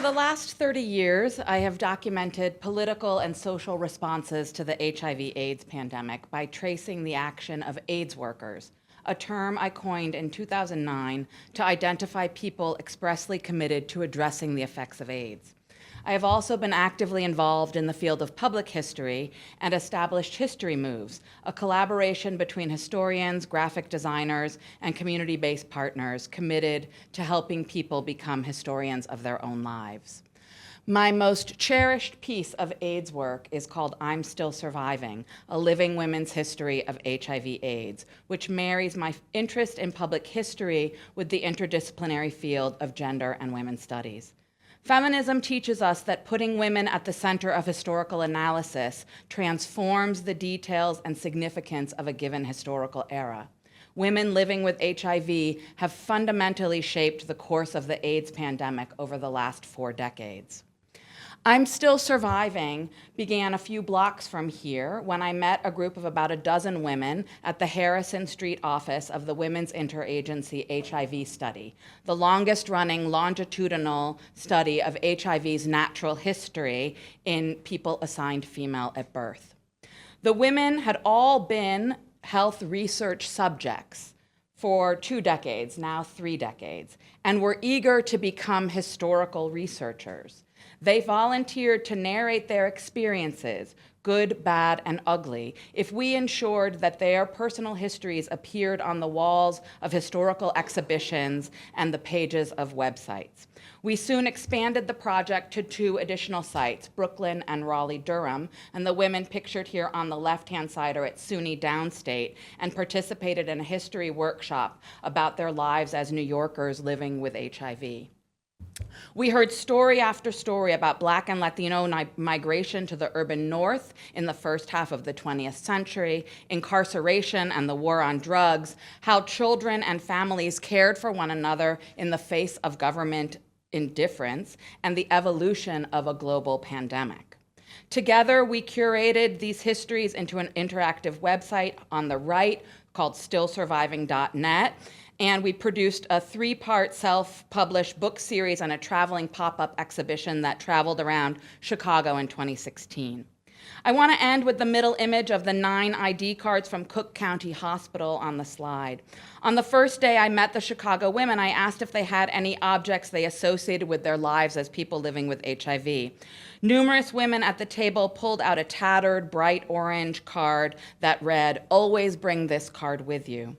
the last 30 years, I have documented political and social responses to the HIV/AIDS pandemic by tracing the action of AIDS workers, a term I coined in 2009 to identify people expressly committed to addressing the effects of AIDS. I have also been actively involved in the field of public history and established History Moves, a collaboration between historians, graphic designers, and community-based partners committed to helping people become historians of their own lives. My most cherished piece of AIDS work is called I'm Still Surviving, a living women's history of HIV/AIDS, which marries my interest in public history with the interdisciplinary field of gender and women's studies. Feminism teaches us that putting women at the center of historical analysis transforms the details and significance of a given historical era. Women living with HIV have fundamentally shaped the course of the AIDS pandemic over the last 4 decades. I'm Still Surviving began a few blocks from here when I met a group of about a dozen women at the Harrison Street office of the Women's Interagency HIV Study, the longest-running longitudinal study of HIV's natural history in people assigned female at birth. The women had all been health research subjects for 2 decades, now 3 decades, and were eager to become historical researchers. They volunteered to narrate their experiences, good, bad, and ugly, if we ensured that their personal histories appeared on the walls of historical exhibitions and the pages of websites. We soon expanded the project to 2 additional sites, Brooklyn and Raleigh-Durham, and the women pictured here on the left-hand side are at SUNY Downstate and participated in a history workshop about their lives as New Yorkers living with HIV. We heard story after story about Black and Latino migration to the urban North in the first half of the 20th century, incarceration and the war on drugs, how children and families cared for one another in the face of government indifference, and the evolution of a global pandemic. Together, we curated these histories into an interactive website on the right called stillsurviving.net, and we produced a 3-part self-published book series and a traveling pop-up exhibition that traveled around Chicago in 2016. I want to end with the middle image of the 9 ID cards from Cook County Hospital on the slide. On the first day I met the Chicago women, I asked if they had any objects they associated with their lives as people living with HIV. Numerous women at the table pulled out a tattered, bright orange card that read, "Always bring this card with you."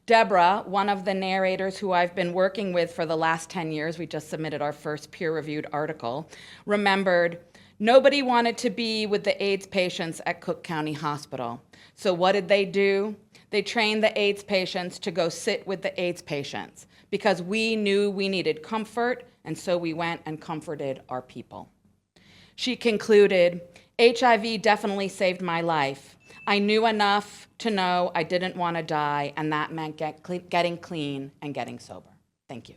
Deborah, one of the narrators who I've been working with for the last 10 years, we just submitted our first peer-reviewed article, remembered, "Nobody wanted to be with the AIDS patients at Cook County Hospital. So what did they do? They trained the AIDS patients to go sit with the AIDS patients because we knew we needed comfort, and so we went and comforted our people." She concluded, "HIV definitely saved my life. I knew enough to know I didn't want to die, and that meant getting clean and getting sober." Thank you.